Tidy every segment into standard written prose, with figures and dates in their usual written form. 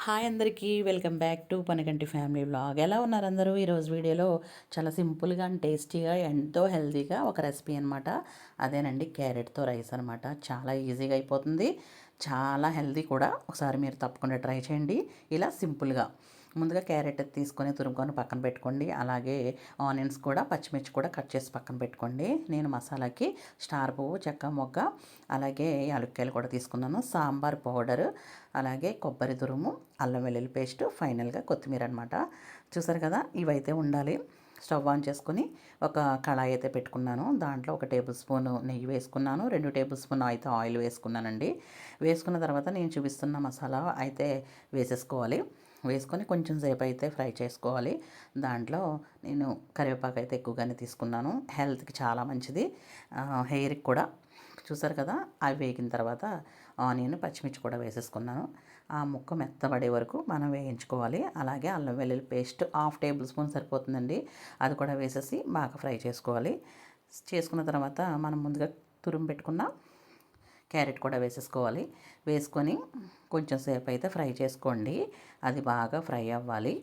Hi అందరికీ welcome back to Panikanti family vlog. ఎలా ఉన్నారు అందరూ? ఈరోజు వీడియోలో చాలా సింపుల్గా అండ్ టేస్టీగా ఎంతో హెల్తీగా ఒక రెసిపీ అనమాట. అదేనండి, క్యారెట్తో రైస్ అనమాట. చాలా ఈజీగా అయిపోతుంది, చాలా హెల్తీ కూడా. ఒకసారి మీరు తప్పకుండా ట్రై చేయండి ఇలా సింపుల్గా. ముందుగా క్యారెట్ తీసుకొని తురుముకొని పక్కన పెట్టుకోండి. అలాగే ఆనియన్స్ కూడా, పచ్చిమిర్చి కూడా కట్ చేసి పక్కన పెట్టుకోండి. నేను మసాలాకి స్టార్ పువ్వు, చెక్క మొగ్గ, అలాగే యాలక్కాయలు కూడా తీసుకున్నాను, సాంబార్ పౌడర్, అలాగే కొబ్బరి తురుము, అల్లం వెల్లుల్లి పేస్ట్, ఫైనల్గా కొత్తిమీర అనమాట. చూసారు కదా, ఇవైతే ఉండాలి. స్టవ్ ఆన్ చేసుకొని ఒక కళాయి అయితే పెట్టుకున్నాను. దాంట్లో 1 టేబుల్ స్పూన్ నెయ్యి వేసుకున్నాను, 2 టేబుల్ స్పూన్ అయితే ఆయిల్ వేసుకున్నానండి. వేసుకున్న తర్వాత నేను చూపిస్తున్న మసాలా అయితే వేసేసుకోవాలి. వేసుకొని కొంచెం సేపు అయితే ఫ్రై చేసుకోవాలి. దాంట్లో నేను కరివేపాకు అయితే ఎక్కువగానే తీసుకున్నాను, హెల్త్కి చాలా మంచిది, హెయిర్కి కూడా. చూసారు కదా, అవి వేగిన తర్వాత ఆనియన్, పచ్చిమిర్చి కూడా వేసేసుకున్నాను. ఆ ముక్క మెత్తబడే వరకు మనం వేయించుకోవాలి. అలాగే అల్లం వెల్లుల్లి పేస్ట్ 1/2 టేబుల్ స్పూన్ సరిపోతుందండి, అది కూడా వేసేసి బాగా ఫ్రై చేసుకోవాలి. చేసుకున్న తర్వాత మనం ముందుగా తురుము పెట్టుకున్న క్యారెట్ కూడా వేసేసుకోవాలి. వేసుకొని కొంచెం సేపు అయితే ఫ్రై చేసుకోండి, అది బాగా ఫ్రై అవ్వాలి.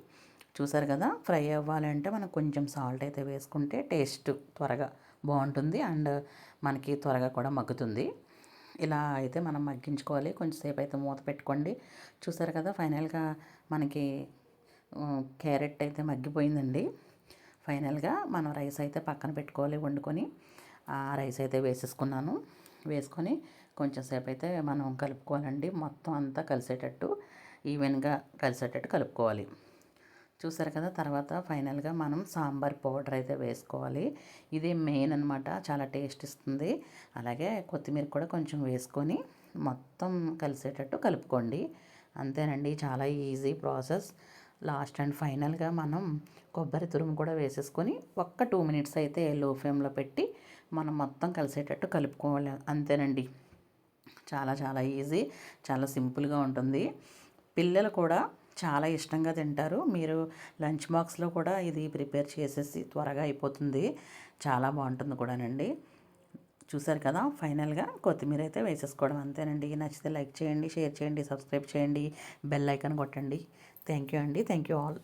చూసారు కదా, ఫ్రై అవ్వాలంటే మనం కొంచెం సాల్ట్ అయితే వేసుకుంటే టేస్ట్ త్వరగా బాగుంటుంది అండ్ మనకి త్వరగా కూడా మగ్గుతుంది. ఇలా అయితే మనం మగ్గించుకోవాలి. కొంచెంసేపు అయితే మూత పెట్టుకోండి. చూసారు కదా, ఫైనల్గా మనకి క్యారెట్ అయితే మగ్గిపోయిందండి. ఫైనల్గా మనం రైస్ అయితే పక్కన పెట్టుకోవాలి వండుకొని. ఆ రైస్ అయితే వేసేసుకున్నాను. వేసుకొని కొంచెం సేపు అయితే మనం కలుపుకోవాలండి, మొత్తం అంతా కలిసేటట్టు, ఈవెన్గా కలిసేటట్టు కలుపుకోవాలి. చూసారు కదా, తర్వాత ఫైనల్గా మనం సాంబార్ పౌడర్ అయితే వేసుకోవాలి. ఇది మెయిన్ అనమాట, చాలా టేస్ట్ ఇస్తుంది. అలాగే కొత్తిమీర కూడా కొంచెం వేసుకొని మొత్తం కలిసేటట్టు కలుపుకోండి. అంతేనండి, చాలా ఈజీ ప్రాసెస్. లాస్ట్ అండ్ ఫైనల్గా మనం కొబ్బరి తురుము కూడా వేసేసుకొని ఒక్క 2 మినిట్స్ అయితే లో ఫ్లేమ్లో పెట్టి మనం మొత్తం కలిసేటట్టు కలుపుకోవాలి. అంతేనండి, చాలా చాలా ఈజీ, చాలా సింపుల్గా ఉంటుంది. పిల్లలు కూడా చాలా ఇష్టంగా తింటారు. మీరు లంచ్ బాక్స్లో కూడా ఇది ప్రిపేర్ చేసేసి త్వరగా అయిపోతుంది, చాలా బాగుంటుంది కూడానండి. చూసారు కదా, ఫైనల్గా కొత్తిమీర అయితే వేసేసుకోవడం. అంతేనండి. నచ్చితే లైక్ చేయండి, షేర్ చేయండి, సబ్స్క్రైబ్ చేయండి, బెల్ ఐకాన్ కొట్టండి. థ్యాంక్ యూ అండి, థ్యాంక్ యూ ఆల్.